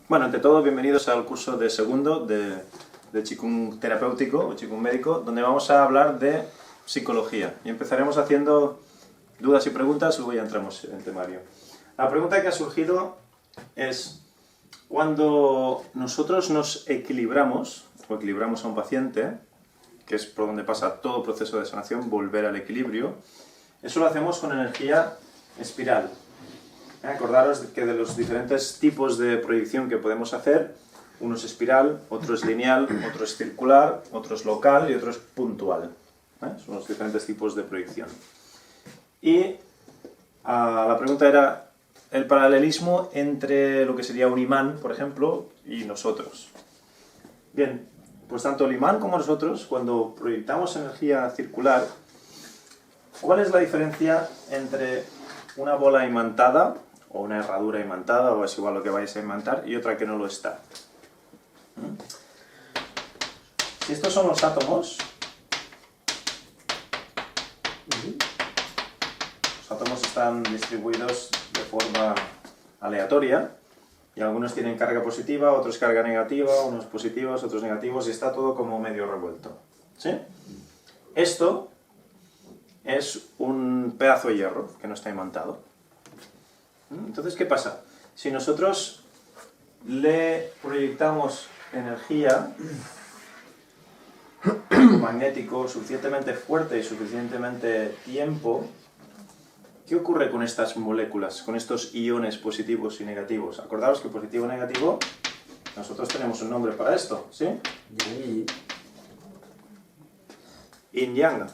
Bueno, ante todo, bienvenidos al curso de segundo de Qigong terapéutico o Qigong médico, donde vamos a hablar de psicología. Y empezaremos haciendo dudas y preguntas, luego ya entramos en temario. La pregunta que ha surgido es, cuando nosotros nos equilibramos, o equilibramos a un paciente, que es por donde pasa todo proceso de sanación, volver al equilibrio, eso lo hacemos con energía espiral. Acordaros que de los diferentes tipos de proyección que podemos hacer, uno es espiral, otro es lineal, otro es circular, otro es local y otro es puntual. Son los diferentes tipos de proyección. Y la pregunta era el paralelismo entre lo que sería un imán, por ejemplo, y nosotros. Bien, pues tanto el imán como nosotros, cuando proyectamos energía circular, ¿cuál es la diferencia entre una bola imantada, o una herradura imantada, o es igual lo que vayáis a imantar, y otra que no lo está? Si estos son los átomos, los átomos están distribuidos de forma aleatoria, y algunos tienen carga positiva, otros carga negativa, unos positivos, otros negativos, y está todo como medio revuelto. ¿Sí? Esto es un pedazo de hierro que no está imantado. Entonces, ¿qué pasa? Si nosotros le proyectamos energía magnético suficientemente fuerte y suficientemente tiempo, ¿qué ocurre con estas moléculas, con estos iones positivos y negativos? Acordaos que positivo y negativo, nosotros tenemos un nombre para esto, ¿sí? Yin-yang.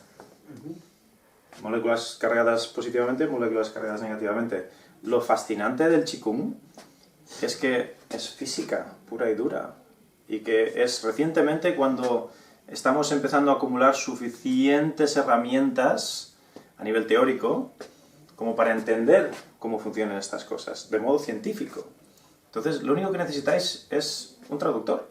Moléculas cargadas positivamente, moléculas cargadas negativamente. Lo fascinante del Qigong es que es física pura y dura, y que es recientemente cuando estamos empezando a acumular suficientes herramientas a nivel teórico como para entender cómo funcionan estas cosas, de modo científico. Entonces, lo único que necesitáis es un traductor.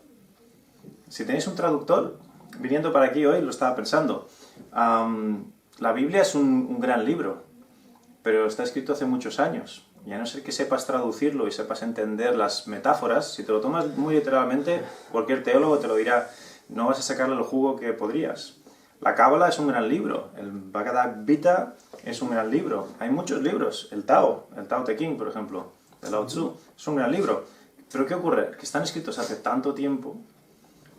Si tenéis un traductor, viniendo para aquí hoy, lo estaba pensando, la Biblia es un gran libro, pero está escrito hace muchos años, y a no ser que sepas traducirlo y sepas entender las metáforas, si te lo tomas muy literalmente, cualquier teólogo te lo dirá, no vas a sacarle el jugo que podrías. La Cábala es un gran libro, el Bhagavad Gita es un gran libro, hay muchos libros, el Tao Te Ching, por ejemplo, de Lao Tzu, es un gran libro. Pero ¿qué ocurre? Que están escritos hace tanto tiempo,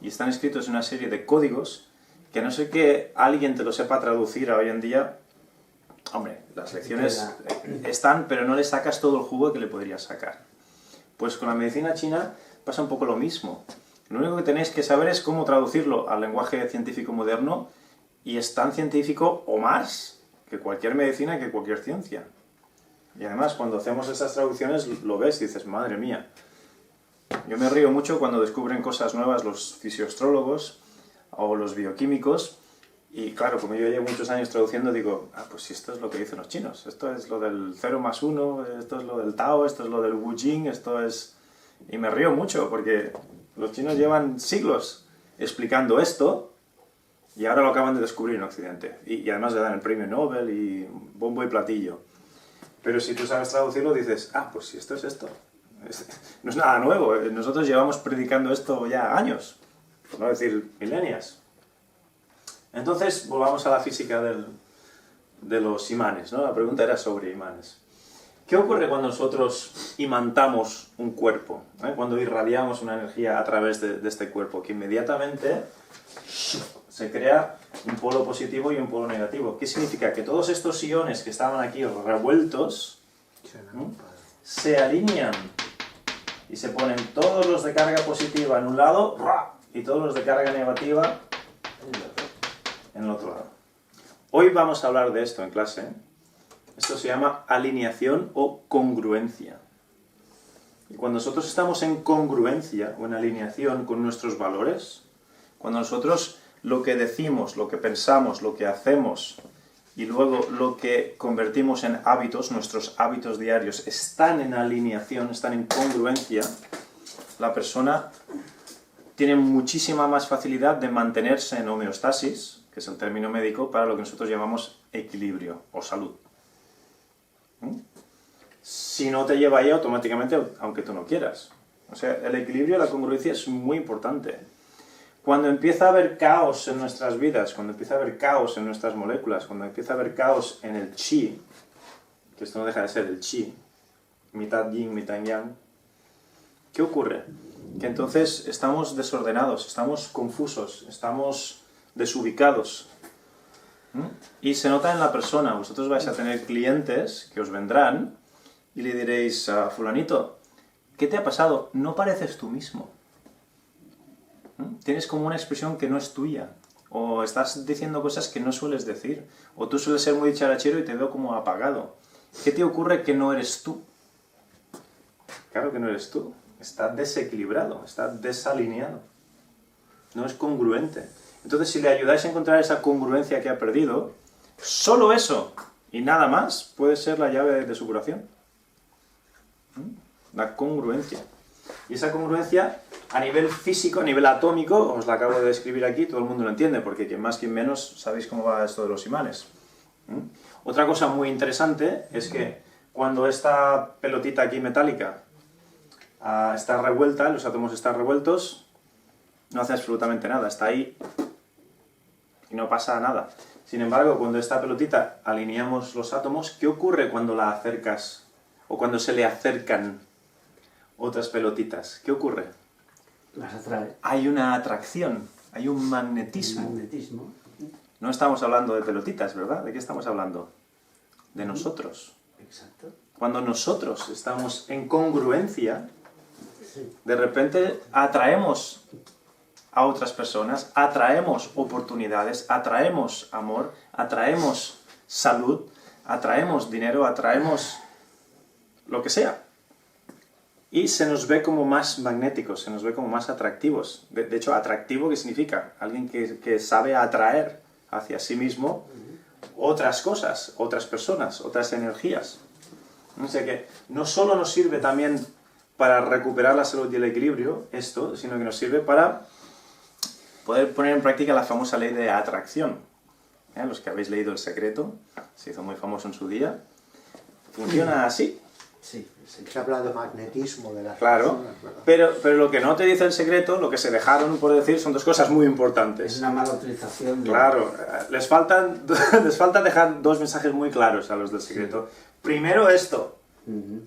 y están escritos en una serie de códigos, que a no ser que alguien te lo sepa traducir a hoy en día, hombre, las lecciones están, pero no le sacas todo el jugo que le podrías sacar. Pues con la medicina china pasa un poco lo mismo. Lo único que tenéis que saber es cómo traducirlo al lenguaje científico moderno, y es tan científico o más que cualquier medicina, que cualquier ciencia. Y además, cuando hacemos esas traducciones, lo ves y dices, madre mía. Yo me río mucho cuando descubren cosas nuevas los fisioastrólogos o los bioquímicos, y claro, como yo llevo muchos años traduciendo, digo, pues si esto es lo que dicen los chinos, esto es lo del 0+1, esto es lo del Tao, esto es lo del Wu Jing, esto es... Y me río mucho, porque los chinos llevan siglos explicando esto, y ahora lo acaban de descubrir en Occidente. Y además le dan el premio Nobel y bombo y platillo. Pero si tú sabes traducirlo, dices, pues si esto es esto. No es nada nuevo, nosotros llevamos predicando esto ya años, por no decir milenias. Entonces, volvamos a la física de los imanes, ¿no? La pregunta era sobre imanes. ¿Qué ocurre cuando nosotros imantamos un cuerpo? Cuando irradiamos una energía a través de este cuerpo, que inmediatamente se crea un polo positivo y un polo negativo. ¿Qué significa? Que todos estos iones que estaban aquí revueltos se alinean y se ponen todos los de carga positiva en un lado y todos los de carga negativa en el otro lado. Hoy vamos a hablar de esto en clase. Esto se llama alineación o congruencia. Y cuando nosotros estamos en congruencia o en alineación con nuestros valores, cuando nosotros lo que decimos, lo que pensamos, lo que hacemos y luego lo que convertimos en hábitos, nuestros hábitos diarios, están en alineación, están en congruencia, la persona tiene muchísima más facilidad de mantenerse en homeostasis, que es el término médico para lo que nosotros llamamos equilibrio o salud. Si no te lleva ahí automáticamente, aunque tú no quieras. O sea, el equilibrio y la congruencia es muy importante. Cuando empieza a haber caos en nuestras vidas, cuando empieza a haber caos en nuestras moléculas, cuando empieza a haber caos en el chi, que esto no deja de ser el chi, mitad yin, mitad yang, ¿qué ocurre? Que entonces estamos desordenados, estamos confusos, estamos desubicados. Y se nota en la persona. Vosotros vais a tener clientes que os vendrán y le diréis a fulanito, ¿qué te ha pasado? No pareces tú mismo. Tienes como una expresión que no es tuya. O estás diciendo cosas que no sueles decir. O tú sueles ser muy dicharachero y te veo como apagado. ¿Qué te ocurre que no eres tú? Claro que no eres tú. Está desequilibrado, está desalineado. No es congruente. Entonces, si le ayudáis a encontrar esa congruencia que ha perdido, solo eso y nada más puede ser la llave de su curación. La congruencia. Y esa congruencia, a nivel físico, a nivel atómico, os la acabo de describir aquí, todo el mundo lo entiende, porque quien más, quien menos, sabéis cómo va esto de los imanes. Otra cosa muy interesante es que cuando esta pelotita aquí metálica está revuelta, los átomos están revueltos, no hace absolutamente nada, está ahí y no pasa nada. Sin embargo, cuando esta pelotita alineamos los átomos, ¿qué ocurre cuando la acercas o cuando se le acercan otras pelotitas? ¿Qué ocurre? Las atrae. Hay una atracción, hay un magnetismo. Magnetismo. No estamos hablando de pelotitas, ¿verdad? ¿De qué estamos hablando? De nosotros. Exacto. Cuando nosotros estamos en congruencia, Sí. de repente atraemos a otras personas, atraemos oportunidades, atraemos amor, atraemos salud, atraemos dinero, atraemos lo que sea. Y se nos ve como más magnéticos, se nos ve como más atractivos. De hecho, atractivo, ¿qué significa? Alguien que sabe atraer hacia sí mismo otras cosas, otras personas, otras energías. O sea que no solo nos sirve también para recuperar la salud y el equilibrio, esto, sino que nos sirve para poder poner en práctica la famosa ley de atracción. Los que habéis leído El Secreto, se hizo muy famoso en su día, funciona así. Sí, sí. Se habla de magnetismo de las Claro, personas, ¿verdad? pero lo que no te dice El Secreto, lo que se dejaron por decir, son dos cosas muy Es importantes. una mala utilización de... Claro, les falta dejar dos mensajes muy claros a los del Secreto. Primero esto,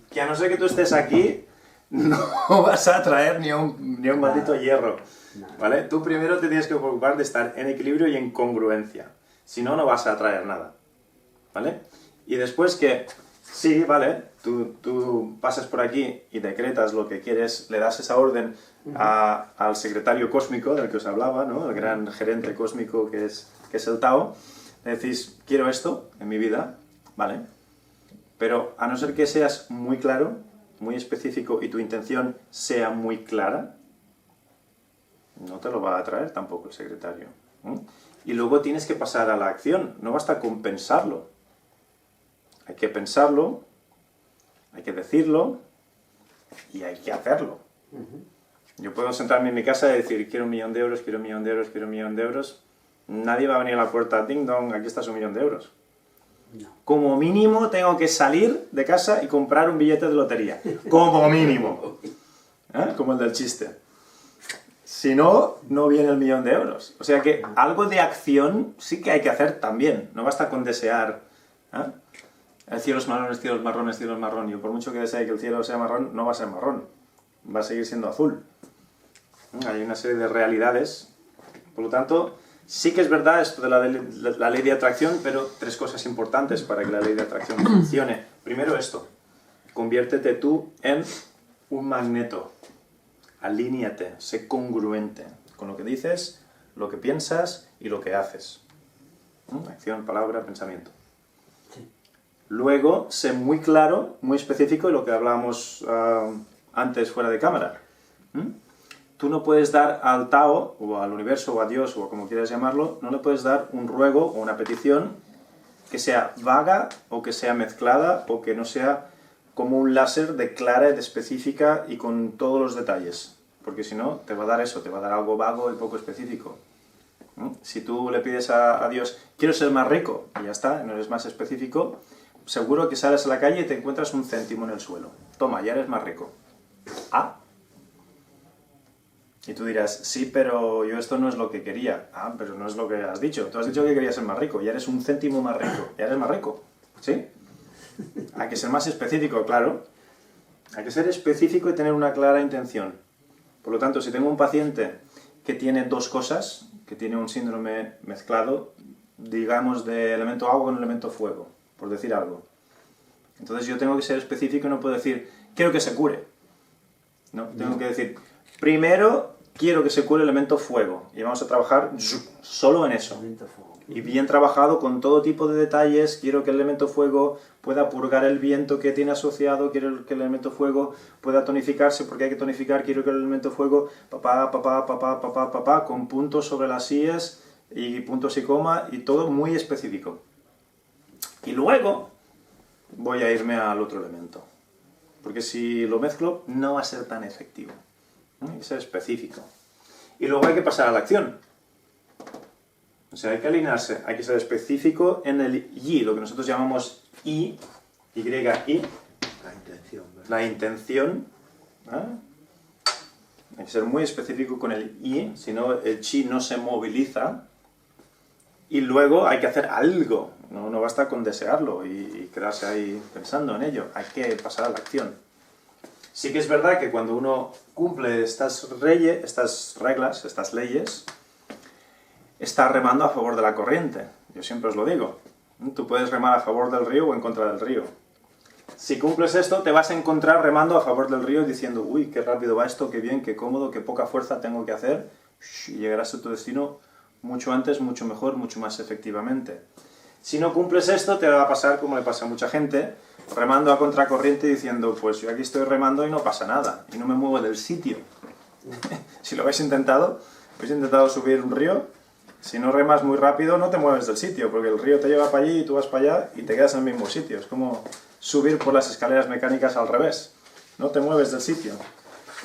que a no ser que tú estés aquí, no vas a atraer ni a un maldito hierro. Nada. ¿Vale? Tú primero te tienes que preocupar de estar en equilibrio y en congruencia. Si no, no vas a atraer nada. ¿Vale? Y después que, sí, vale, tú pasas por aquí y decretas lo que quieres, le das esa orden al secretario cósmico del que os hablaba, ¿no? El gran gerente cósmico que es el Tao. Le decís, quiero esto en mi vida, ¿vale? Pero a no ser que seas muy claro, muy específico y tu intención sea muy clara, no te lo va a traer tampoco el secretario. Y luego tienes que pasar a la acción, no basta con pensarlo. Hay que pensarlo, hay que decirlo y hay que hacerlo. Yo puedo sentarme en mi casa y decir, quiero 1.000.000 de euros, quiero 1.000.000 de euros, quiero 1.000.000 de euros. Nadie va a venir a la puerta, ding dong, aquí está su 1.000.000 de euros. No. Como mínimo tengo que salir de casa y comprar un billete de lotería. Como mínimo. Como el del chiste. Si no, no viene el 1.000.000 de euros. O sea que algo de acción sí que hay que hacer también. No basta con desear. El cielo es marrón, el cielo es marrón, el cielo es marrón. Y por mucho que desee que el cielo sea marrón, no va a ser marrón. Va a seguir siendo azul. Hay una serie de realidades. Por lo tanto, sí que es verdad esto de la ley de atracción, pero tres cosas importantes para que la ley de atracción funcione. Primero esto. Conviértete tú en un magneto. Alíñate, sé congruente con lo que dices, lo que piensas y lo que haces. Acción, palabra, pensamiento. Sí. Luego, sé muy claro, muy específico de lo que hablábamos antes fuera de cámara. Tú no puedes dar al Tao, o al universo, o a Dios, o como quieras llamarlo, no le puedes dar un ruego o una petición que sea vaga, o que sea mezclada, o que no sea como un láser de clara, de específica y con todos los detalles. Porque si no, te va a dar eso, te va a dar algo vago y poco específico. Si tú le pides a Dios, quiero ser más rico, y ya está, no eres más específico, seguro que sales a la calle y te encuentras un céntimo en el suelo. Toma, ya eres más rico. Ah, Y tú dirás, sí, pero yo esto no es lo que quería. Ah, pero no es lo que has dicho. Tú has dicho que querías ser más rico, ya eres un céntimo más rico, ya eres más rico, ¿sí? Hay que ser más específico, claro. Hay que ser específico y tener una clara intención. Por lo tanto, si tengo un paciente que tiene dos cosas, que tiene un síndrome mezclado, digamos, de elemento agua con elemento fuego, por decir algo. Entonces yo tengo que ser específico y no puedo decir, quiero que se cure. No, tengo que decir, primero quiero que se cure el elemento fuego. Y vamos a trabajar solo en eso. Y bien trabajado con todo tipo de detalles, quiero que el elemento fuego pueda purgar el viento que tiene asociado, quiero que el elemento fuego pueda tonificarse, porque hay que tonificar, quiero que el elemento fuego, con puntos sobre las síes y puntos y coma, y todo muy específico. Y luego voy a irme al otro elemento, porque si lo mezclo no va a ser tan efectivo. Hay que ser específico. Y luego hay que pasar a la acción. O sea, hay que alinearse, hay que ser específico en el y, lo que nosotros llamamos y, Y-I, La intención, ¿verdad? la intención. Hay que ser muy específico con el y, si no el chi no se moviliza. Y luego hay que hacer algo, no basta con desearlo y quedarse ahí pensando en ello, hay que pasar a la acción. Sí que es verdad que cuando uno cumple estas reglas, estas leyes, está remando a favor de la corriente. Yo siempre os lo digo. Tú puedes remar a favor del río o en contra del río. Si cumples esto, te vas a encontrar remando a favor del río diciendo, uy, qué rápido va esto, qué bien, qué cómodo, qué poca fuerza tengo que hacer, y llegarás a tu destino mucho antes, mucho mejor, mucho más efectivamente. Si no cumples esto, te va a pasar como le pasa a mucha gente, remando a contracorriente diciendo, pues yo aquí estoy remando y no pasa nada, y no me muevo del sitio. Si lo habéis intentado subir un río, si no remas muy rápido no te mueves del sitio, porque el río te lleva para allí y tú vas para allá y te quedas en el mismo sitio. Es como subir por las escaleras mecánicas al revés, no te mueves del sitio.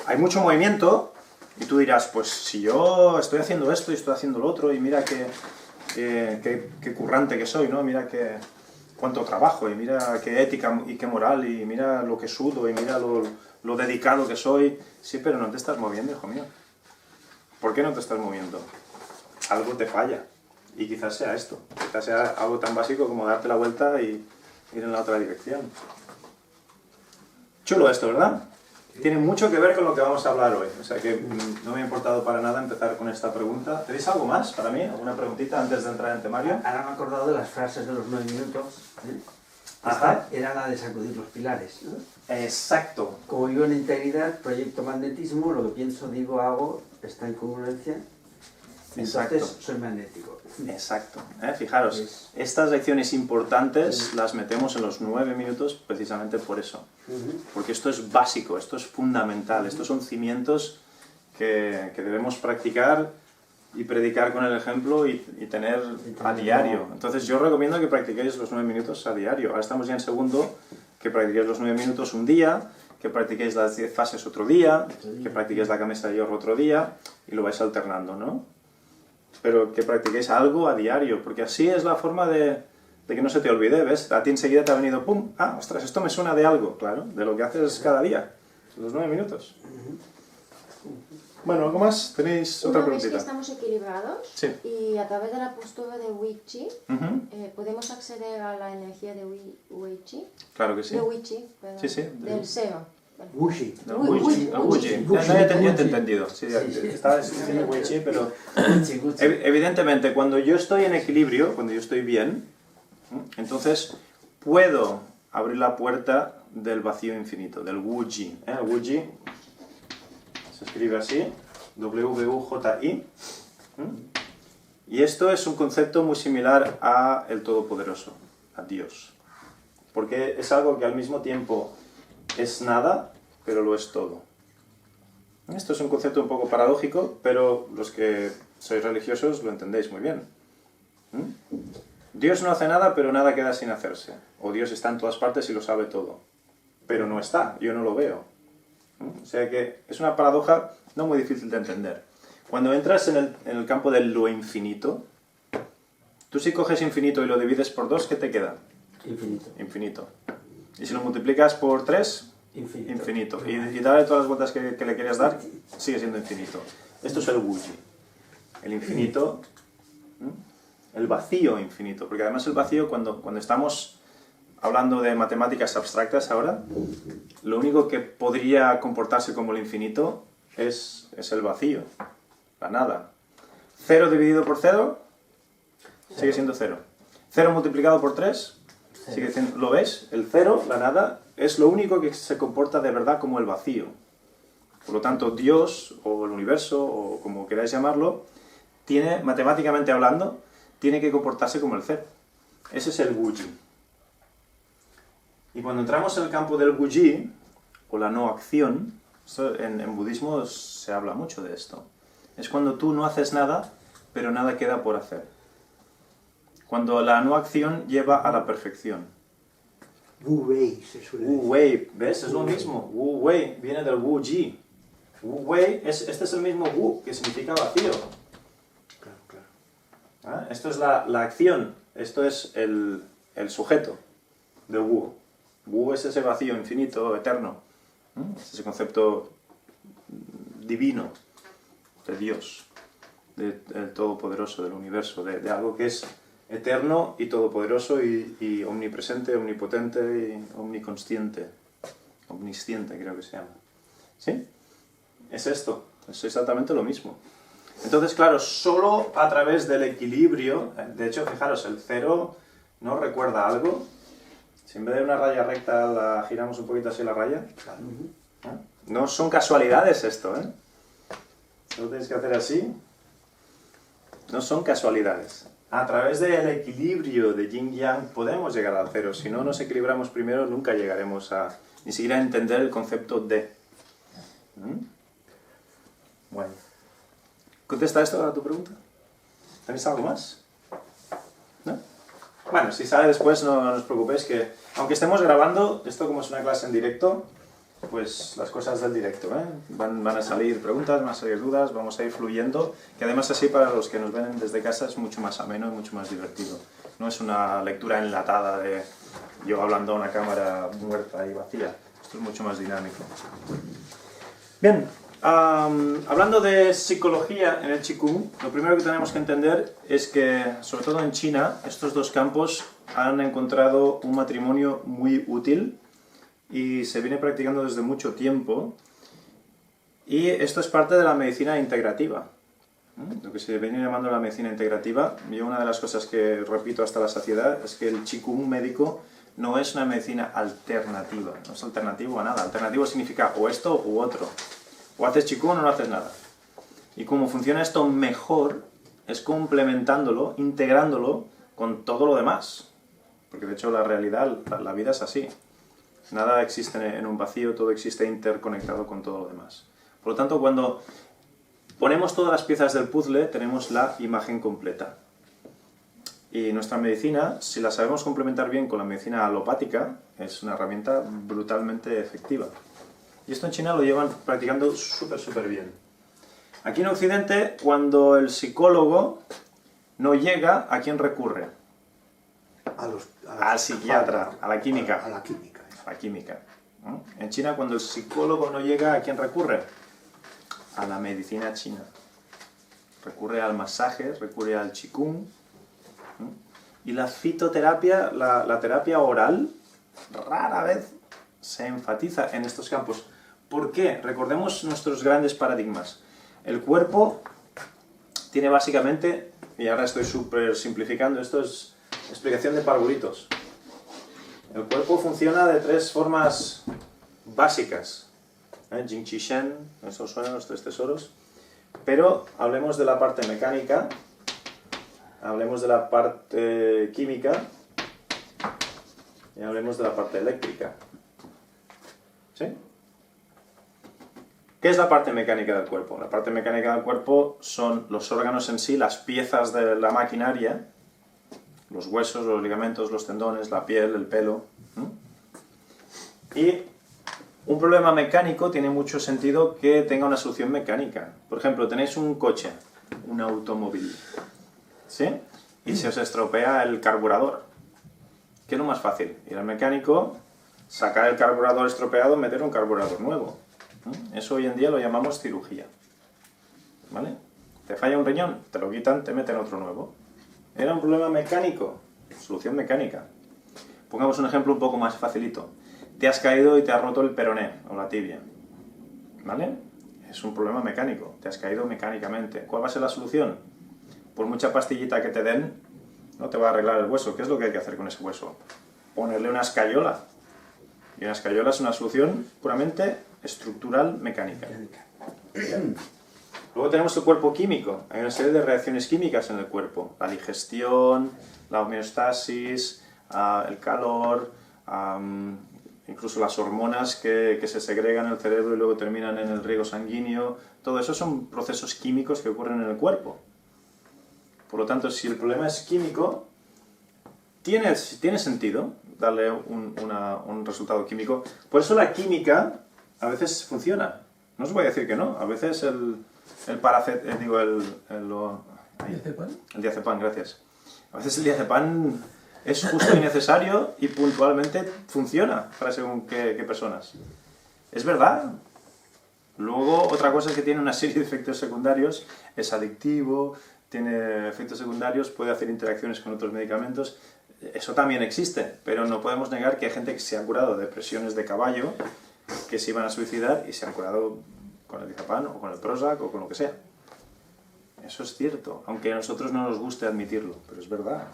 Hay mucho movimiento y tú dirás, pues si yo estoy haciendo esto y estoy haciendo lo otro y mira qué currante que soy, ¿no? Mira cuánto trabajo y mira qué ética y qué moral y mira lo que sudo y mira lo dedicado que soy. Sí, pero no te estás moviendo, hijo mío. ¿Por qué no te estás moviendo? Algo te falla. Y quizás sea esto. Quizás sea algo tan básico como darte la vuelta y ir en la otra dirección. Chulo esto, ¿verdad? Tiene mucho que ver con lo que vamos a hablar hoy. O sea que no me ha importado para nada empezar con esta pregunta. ¿Tenéis algo más para mí? ¿Alguna preguntita antes de entrar en temario? Ahora me he acordado de las frases de los 9 minutos. Ajá. Esta era la de sacudir los pilares, ¿no? Exacto. Como vivo en integridad, proyecto magnetismo, lo que pienso, digo, hago, está en congruencia. Exacto. Entonces soy magnético. Exacto. Fijaros, estas lecciones importantes las metemos en los 9 minutos precisamente por eso. Porque esto es básico, esto es fundamental, estos son cimientos que debemos practicar y predicar con el ejemplo y tener a diario. Entonces yo recomiendo que practiquéis los 9 minutos a diario. Ahora estamos ya en segundo, que practiquéis los 9 minutos un día, que practiquéis las 10 fases otro día, que practiquéis la camisa de hierro otro día y lo vais alternando, ¿no? Pero que practiquéis algo a diario, porque así es la forma de que no se te olvide, ¿ves? A ti enseguida te ha venido, ¡pum! Ah, ostras, esto me suena de algo, claro, de lo que haces cada día, los 9 minutos. Bueno, ¿algo más? ¿Tenéis otra Una vez que preguntita? estamos equilibrados Sí. y a través de la postura de Wei Chi, Ujú. podemos acceder a la energía de Wei Chi, Claro que sí. de Wei Chi, perdón, Sí, sí. del SEO. Wuxi. El Uy, Wuji, el Wuji. Wuji. No, yo te he Wuji. entendido. Sí, Sí. estaba diciendo Wuji, pero Gucci, Gucci. evidentemente cuando yo estoy en equilibrio, cuando yo estoy bien, entonces puedo abrir la puerta del vacío infinito, del Wuji. El Wuji se escribe así, W-U-J-I. Y esto es un concepto muy similar a el Todopoderoso, a Dios. Porque es algo que al mismo tiempo es nada, pero lo es todo. Esto es un concepto un poco paradójico, pero los que sois religiosos lo entendéis muy bien. Dios no hace nada, pero nada queda sin hacerse. O Dios está en todas partes y lo sabe todo. Pero no está, yo no lo veo. O sea que es una paradoja no muy difícil de entender. Cuando entras en el campo de lo infinito, tú si coges infinito y lo divides por 2, ¿qué te queda? Infinito. Infinito. Y si lo multiplicas por 3, Infinito. infinito. Y darle todas las vueltas que le quieras dar, sigue siendo infinito. Esto es el Wuji, el infinito, el vacío infinito, porque además el vacío, cuando estamos hablando de matemáticas abstractas ahora, lo único que podría comportarse como el infinito es el vacío, la nada. 0 dividido por 0 sigue siendo 0. 0 multiplicado por 3 sigue siendo, ¿lo ves? El 0, la nada, es lo único que se comporta de verdad como el vacío. Por lo tanto, Dios, o el universo, o como queráis llamarlo, tiene, matemáticamente hablando, tiene que comportarse como el 0. Ese es el Wuji. Y cuando entramos en el campo del Wuji, o la no acción, en budismo se habla mucho de esto. Es cuando tú no haces nada, pero nada queda por hacer. Cuando la no acción lleva a la perfección. Wu Wei se suele decir. Wu Wei, ¿ves? Es lo mismo. Wu Wei viene del Wuji. Wu Wei, este es el mismo Wu, que significa vacío. Claro, claro. ¿Ah? Esto es la acción, esto es el sujeto de Wu. Wu es ese vacío infinito, eterno. Es ese concepto divino de Dios, del Todopoderoso, del universo, de algo que es eterno y todopoderoso y omnipresente, omnipotente y omniconsciente. Omnisciente creo que se llama. ¿Sí? Es esto, es exactamente lo mismo. Entonces, claro, solo a través del equilibrio, de hecho, fijaros, el 0 ¿no recuerda algo? Si en vez de una raya recta la giramos un poquito así la raya, ¿eh? No son casualidades esto, ¿eh? Lo tenéis que hacer así. No son casualidades. A través del equilibrio de yin-yang podemos llegar al 0. Si no nos equilibramos primero, nunca llegaremos a ni siquiera a entender el concepto de. Bueno. ¿Contesta esto a tu pregunta? ¿Tenéis algo más? ¿No? Bueno, si sale después no os preocupéis que, aunque estemos grabando, esto como es una clase en directo, pues las cosas del directo, ¿eh? Van a salir preguntas, van a salir dudas, vamos a ir fluyendo, que además así para los que nos ven desde casa es mucho más ameno y mucho más divertido. No es una lectura enlatada de yo hablando a una cámara muerta y vacía, esto es mucho más dinámico. Bien, hablando de psicología en el Qigong, lo primero que tenemos que entender es que, sobre todo en China, estos dos campos han encontrado un matrimonio muy útil y se viene practicando desde mucho tiempo, y esto es parte de la medicina integrativa, lo que se viene llamando la medicina integrativa. Yo una de las cosas que repito hasta la saciedad es que el Qigong médico no es una medicina alternativa, no es alternativo a nada. Alternativo significa o esto u otro, o haces Qigong o no haces nada. Y cómo funciona esto mejor es complementándolo, integrándolo con todo lo demás, porque de hecho la realidad, la vida es así. Nada existe en un vacío, todo existe interconectado con todo lo demás. Por lo tanto, cuando ponemos todas las piezas del puzzle, tenemos la imagen completa. Y nuestra medicina, si la sabemos complementar bien con la medicina alopática, es una herramienta brutalmente efectiva. Y esto en China lo llevan practicando súper bien. Aquí en Occidente, cuando el psicólogo no llega, ¿a quién recurre? Al psiquiatra, a la química. A la química. A la química. En China, cuando el psicólogo no llega, ¿a quién recurre? A la medicina china. Recurre al masaje, recurre al qigong. Y la fitoterapia, la terapia oral, rara vez se enfatiza en estos campos. ¿Por qué? Recordemos nuestros grandes paradigmas. El cuerpo tiene básicamente, y ahora estoy súper simplificando, esto es explicación de parvulitos. El cuerpo funciona de 3 formas básicas. Jing Qi Shen, eso suenan los 3 tesoros. Pero hablemos de la parte mecánica, hablemos de la parte química y hablemos de la parte eléctrica. ¿Sí? ¿Qué es la parte mecánica del cuerpo? La parte mecánica del cuerpo son los órganos en sí, las piezas de la maquinaria, los huesos, los ligamentos, los tendones, la piel, el pelo. Y un problema mecánico tiene mucho sentido que tenga una solución mecánica. Por ejemplo, tenéis un coche, un automóvil, ¿sí? Y se os estropea el carburador. ¿Qué es lo más fácil? Ir al mecánico, sacar el carburador estropeado, meter un carburador nuevo. Eso hoy en día lo llamamos cirugía. ¿vale? Te falla un riñón, te lo quitan, te meten otro nuevo. Era un problema mecánico, solución mecánica. Pongamos un ejemplo un poco más facilito. Te has caído y te has roto el peroné o la tibia, ¿vale? Es un problema mecánico, te has caído mecánicamente. ¿Cuál va a ser la solución? Por mucha pastillita que te den, no te va a arreglar el hueso. ¿Qué es lo que hay que hacer con ese hueso? Ponerle una escayola. Y una escayola es una solución puramente estructural mecánica. Luego tenemos el cuerpo químico. Hay una serie de reacciones químicas en el cuerpo. La digestión, la homeostasis, el calor, incluso las hormonas que se segregan en el cerebro y luego terminan en el riego sanguíneo. Todo eso son procesos químicos que ocurren en el cuerpo. Por lo tanto, si el problema es químico, tiene sentido darle un resultado químico. Por eso la química a veces funciona. No os voy a decir que no. A veces el diazepam, gracias. A veces el diazepam es justo y necesario y puntualmente funciona para según qué personas. Es verdad. Luego, otra cosa es que tiene una serie de efectos secundarios, es adictivo, tiene efectos secundarios, puede hacer interacciones con otros medicamentos. Eso también existe, pero no podemos negar que hay gente que se ha curado de depresiones de caballo, que se iban a suicidar y se han curado con el diazepam o con el Prozac o con lo que sea. Eso es cierto, aunque a nosotros no nos guste admitirlo, pero es verdad.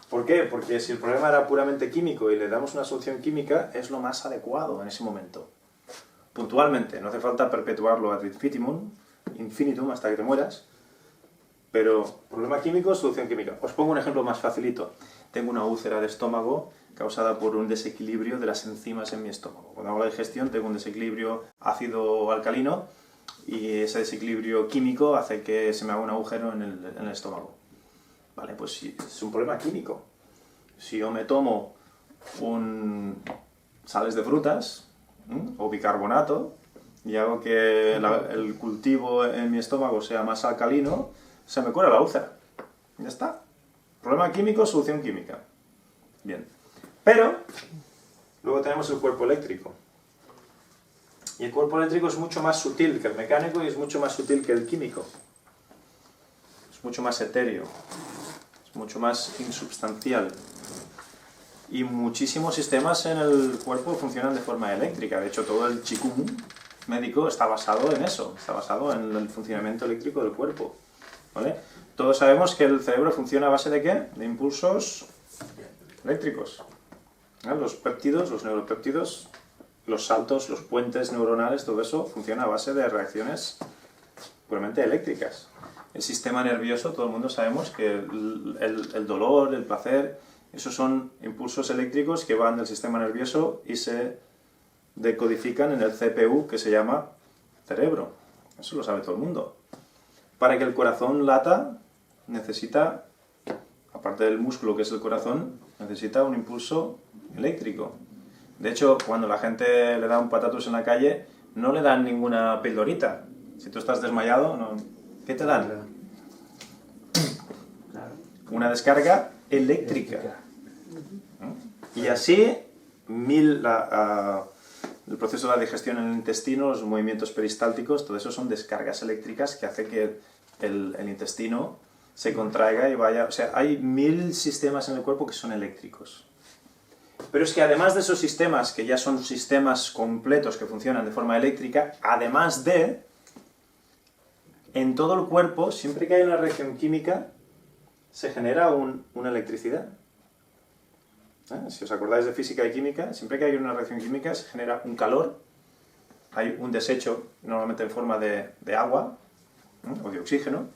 ¿Por qué? Porque si el problema era puramente químico y le damos una solución química, es lo más adecuado en ese momento. Puntualmente, no hace falta perpetuarlo ad infinitum, hasta que te mueras, pero problema químico, solución química. Os pongo un ejemplo más facilito. Tengo una úlcera de estómago causada por un desequilibrio de las enzimas en mi estómago. Cuando hago la digestión tengo un desequilibrio ácido-alcalino y ese desequilibrio químico hace que se me haga un agujero en el estómago. Vale, pues sí, es un problema químico. Si yo me tomo sales de frutas o bicarbonato y hago que el cultivo en mi estómago sea más alcalino, se me cura la úlcera. Ya está. Problema químico, solución química. Bien. Pero luego tenemos el cuerpo eléctrico. Y el cuerpo eléctrico es mucho más sutil que el mecánico y es mucho más sutil que el químico. Es mucho más etéreo. Es mucho más insubstancial. Y muchísimos sistemas en el cuerpo funcionan de forma eléctrica. De hecho, todo el Qigong médico está basado en eso. Está basado en el funcionamiento eléctrico del cuerpo. ¿Vale? Todos sabemos que el cerebro funciona a base de ¿qué? De impulsos eléctricos. ¿Vale? Los péptidos, los neuropéptidos, los saltos, los puentes neuronales, todo eso funciona a base de reacciones puramente eléctricas. El sistema nervioso, todo el mundo sabemos que el dolor, el placer, esos son impulsos eléctricos que van del sistema nervioso y se decodifican en el CPU que se llama cerebro. Eso lo sabe todo el mundo. Para que el corazón lata, necesita, aparte del músculo que es el corazón, necesita un impulso eléctrico. De hecho, cuando la gente le da un patatus en la calle, no le dan ninguna pildorita. Si tú estás desmayado, ¿qué te dan? Una descarga eléctrica. Y así, el proceso de la digestión en el intestino, los movimientos peristálticos, todo eso son descargas eléctricas que hace que el intestino se contraiga y vaya... O sea, hay 1000 sistemas en el cuerpo que son eléctricos. Pero es que además de esos sistemas, que ya son sistemas completos que funcionan de forma eléctrica, además de, en todo el cuerpo, siempre que hay una reacción química, se genera una electricidad. Si os acordáis de física y química, siempre que hay una reacción química se genera un calor, hay un desecho, normalmente en forma de agua o de oxígeno,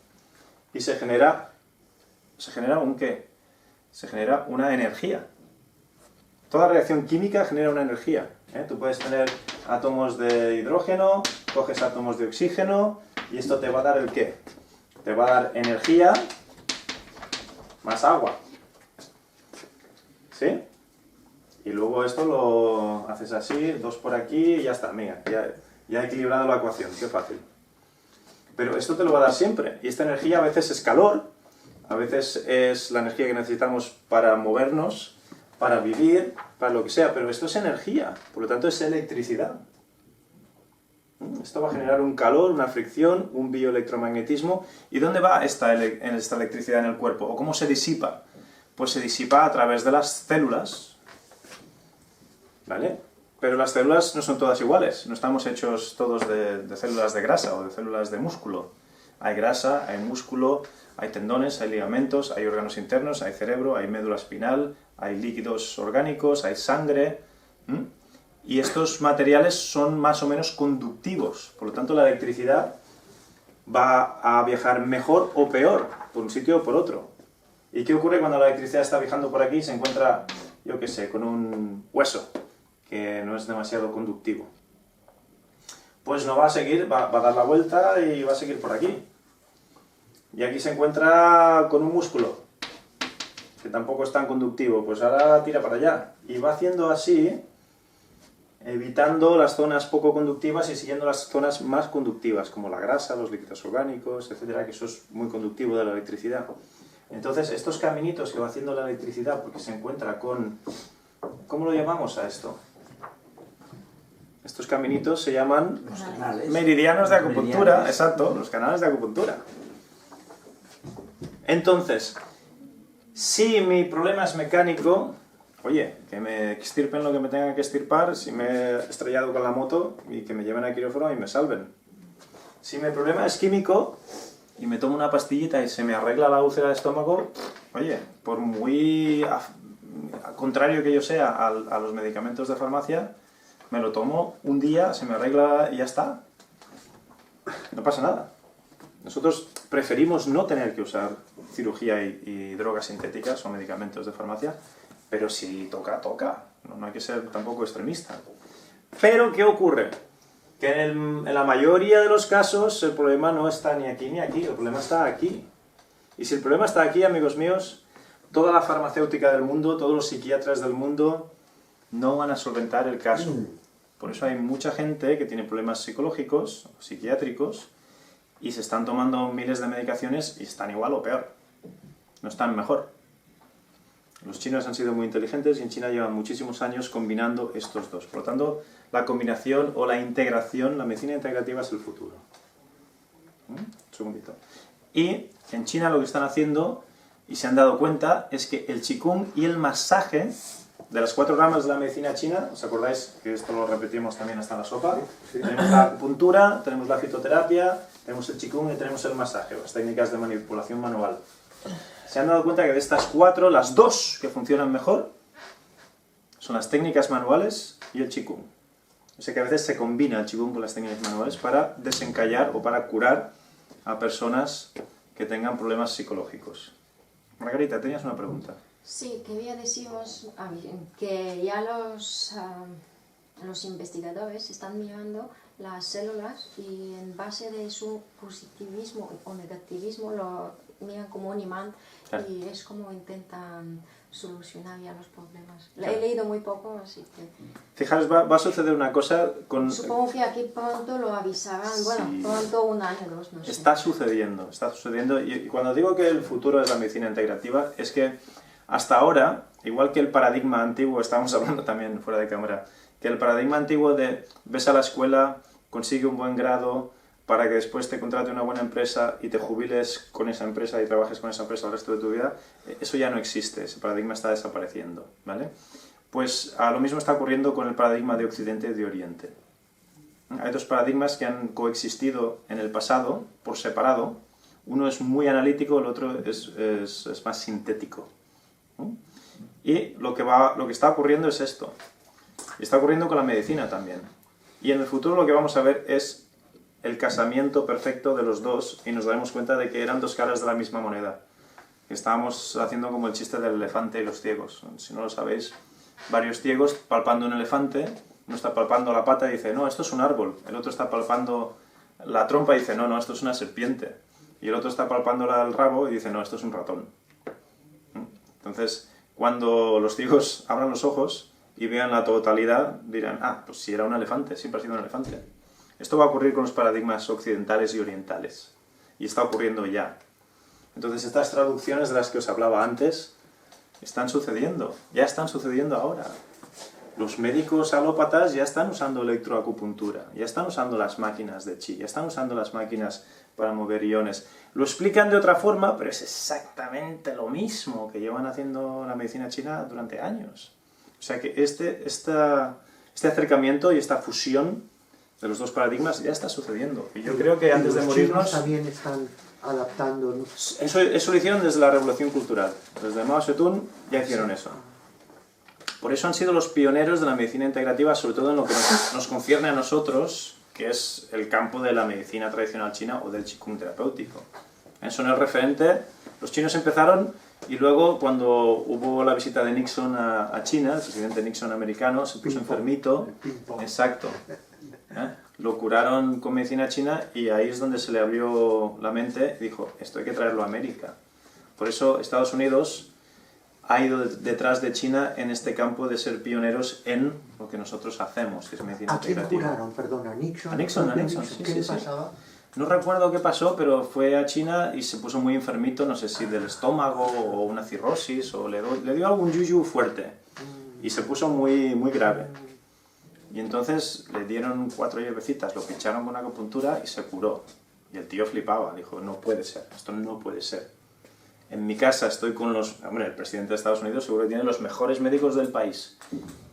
y se genera un ¿qué? Se genera una energía. Toda reacción química genera una energía. Tú puedes tener átomos de hidrógeno, coges átomos de oxígeno, y esto te va a dar ¿el qué? Te va a dar energía más agua. ¿Sí? Y luego esto lo haces así, 2 por aquí y ya está. Mira, ya he equilibrado la ecuación, qué fácil. Pero esto te lo va a dar siempre. Y esta energía a veces es calor, a veces es la energía que necesitamos para movernos, para vivir, para lo que sea. Pero esto es energía, por lo tanto es electricidad. Esto va a generar un calor, una fricción, un bioelectromagnetismo. ¿Y dónde va esta electricidad en el cuerpo? ¿O cómo se disipa? Pues se disipa a través de las células, ¿vale? Pero las células no son todas iguales, no estamos hechos todos de células de grasa o de células de músculo. Hay grasa, hay músculo, hay tendones, hay ligamentos, hay órganos internos, hay cerebro, hay médula espinal, hay líquidos orgánicos, hay sangre. Y estos materiales son más o menos conductivos, por lo tanto la electricidad va a viajar mejor o peor por un sitio o por otro. ¿Y qué ocurre cuando la electricidad está viajando por aquí y se encuentra, yo qué sé, con un hueso que no es demasiado conductivo? Pues no va a seguir, va a dar la vuelta y va a seguir por aquí. Y aquí se encuentra con un músculo que tampoco es tan conductivo, pues ahora tira para allá. Y va haciendo así, evitando las zonas poco conductivas y siguiendo las zonas más conductivas, como la grasa, los líquidos orgánicos, etcétera, que eso es muy conductivo de la electricidad. Entonces, estos caminitos que va haciendo la electricidad, porque se encuentra con... ¿Cómo lo llamamos a esto? Estos caminitos se llaman Los canales. meridianos de acupuntura, Meridianos. exacto, los canales de acupuntura. Entonces, si mi problema es mecánico, oye, que me extirpen lo que me tengan que extirpar, si me he estrellado con la moto y que me lleven al quirófano y me salven. Si mi problema es químico y me tomo una pastillita y se me arregla la úlcera de estómago, oye, por muy contrario que yo sea a los medicamentos de farmacia, me lo tomo un día, se me arregla y ya está. No pasa nada. Nosotros preferimos no tener que usar cirugía y drogas sintéticas o medicamentos de farmacia, pero si toca, toca. No hay que ser tampoco extremista. Pero, ¿qué ocurre? Que en la mayoría de los casos el problema no está ni aquí ni aquí, el problema está aquí. Y si el problema está aquí, amigos míos, toda la farmacéutica del mundo, todos los psiquiatras del mundo no van a solventar el caso. Por eso hay mucha gente que tiene problemas psicológicos, psiquiátricos, y se están tomando miles de medicaciones y están igual o peor. No están mejor. Los chinos han sido muy inteligentes y en China llevan muchísimos años combinando estos dos. Por lo tanto, la combinación o la integración, la medicina integrativa es el futuro. Un segundito. Y en China lo que están haciendo, y se han dado cuenta, es que el qigong y el masaje, de las 4 ramas de la medicina china, ¿os acordáis que esto lo repetimos también hasta en la sopa? Sí. Tenemos la acupuntura, tenemos la fitoterapia, tenemos el qigong y tenemos el masaje, las técnicas de manipulación manual. Se han dado cuenta que de estas 4, las 2 que funcionan mejor son las técnicas manuales y el qigong. O sea que a veces se combina el qigong con las técnicas manuales para desencallar o para curar a personas que tengan problemas psicológicos. Margarita, tenías una pregunta. Sí, quería deciros que ya los investigadores están mirando las células y en base de su positivismo o negativismo lo miran como un imán, Claro. y es como intentan solucionar ya los problemas. Claro. He leído muy poco, así que Fijaros, va a suceder una cosa con... supongo que aquí pronto lo avisarán. Bueno, Sí. pronto, 1 año, 2, no sé. Está sucediendo. Y cuando digo que el futuro es la medicina integrativa, es que hasta ahora, igual que el paradigma antiguo, estábamos hablando también fuera de cámara, que el paradigma antiguo de ves a la escuela, consigue un buen grado para que después te contrate una buena empresa y te jubiles con esa empresa y trabajes con esa empresa el resto de tu vida, eso ya no existe, ese paradigma está desapareciendo, ¿vale? Pues lo mismo está ocurriendo con el paradigma de Occidente y de Oriente. Hay 2 paradigmas que han coexistido en el pasado, por separado. Uno es muy analítico, el otro es más sintético. Y lo que está ocurriendo es esto. Y está ocurriendo con la medicina también. Y en el futuro lo que vamos a ver es el casamiento perfecto de los dos y nos daremos cuenta de que eran 2 caras de la misma moneda. Estábamos haciendo como el chiste del elefante y los ciegos. Si no lo sabéis, varios ciegos palpando un elefante, uno está palpando la pata y dice, no, esto es un árbol. El otro está palpando la trompa y dice, no, esto es una serpiente. Y el otro está palpando el rabo y dice, no, esto es un ratón. Entonces, cuando los ciegos abran los ojos y vean la totalidad, dirán, pues si era un elefante, siempre ha sido un elefante. Esto va a ocurrir con los paradigmas occidentales y orientales. Y está ocurriendo ya. Entonces, estas traducciones de las que os hablaba antes están sucediendo. Ya están sucediendo ahora. Los médicos alópatas ya están usando electroacupuntura, ya están usando las máquinas de chi, ya están usando las máquinas para mover iones. Lo explican de otra forma, pero es exactamente lo mismo que llevan haciendo la medicina china durante años. O sea que este acercamiento y esta fusión de los dos paradigmas ya está sucediendo. Y yo creo que antes de morirnos... Los chinos también están adaptando, ¿no? Eso lo hicieron desde la Revolución Cultural. Desde Mao Zedong ya hicieron eso. Por eso han sido los pioneros de la medicina integrativa, sobre todo en lo que nos concierne a nosotros, que es el campo de la medicina tradicional china o del Qigong terapéutico. Son el referente. Los chinos empezaron y luego cuando hubo la visita de Nixon a China, el presidente Nixon americano se puso enfermito. Exacto. Lo curaron con medicina china y ahí es donde se le abrió la mente y dijo, esto hay que traerlo a América. Por eso Estados Unidos ha ido detrás de China en este campo de ser pioneros en lo que nosotros hacemos, que es medicina ¿A quién integrativa. curaron? Perdona, ¿a Nixon? A Nixon, sí, ¿Qué sí, le sí. pasaba? No recuerdo qué pasó, pero fue a China y se puso muy enfermito, no sé si del estómago o una cirrosis, o le dio algún yuyu fuerte. Y se puso muy, muy grave. Y entonces le dieron 4 hierbecitas, lo pincharon con acupuntura y se curó. Y el tío flipaba, dijo, no puede ser, esto no puede ser. En mi casa estoy con los... Hombre, el presidente de Estados Unidos seguro que tiene los mejores médicos del país.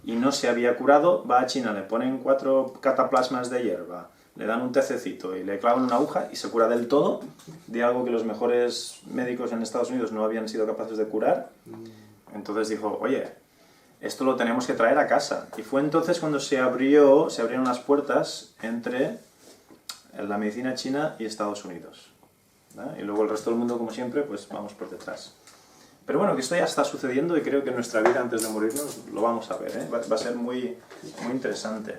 Y no se había curado, va a China, le ponen 4 cataplasmas de hierba, le dan un tececito y le clavan una aguja y se cura del todo de algo que los mejores médicos en Estados Unidos no habían sido capaces de curar. Entonces dijo, oye, esto lo tenemos que traer a casa. Y fue entonces cuando se abrieron las puertas entre la medicina china y Estados Unidos. ¿No? Y luego el resto del mundo, como siempre, pues vamos por detrás. Pero bueno, que esto ya está sucediendo y creo que en nuestra vida, antes de morirnos, lo vamos a ver, ¿eh? Va a ser muy, muy interesante.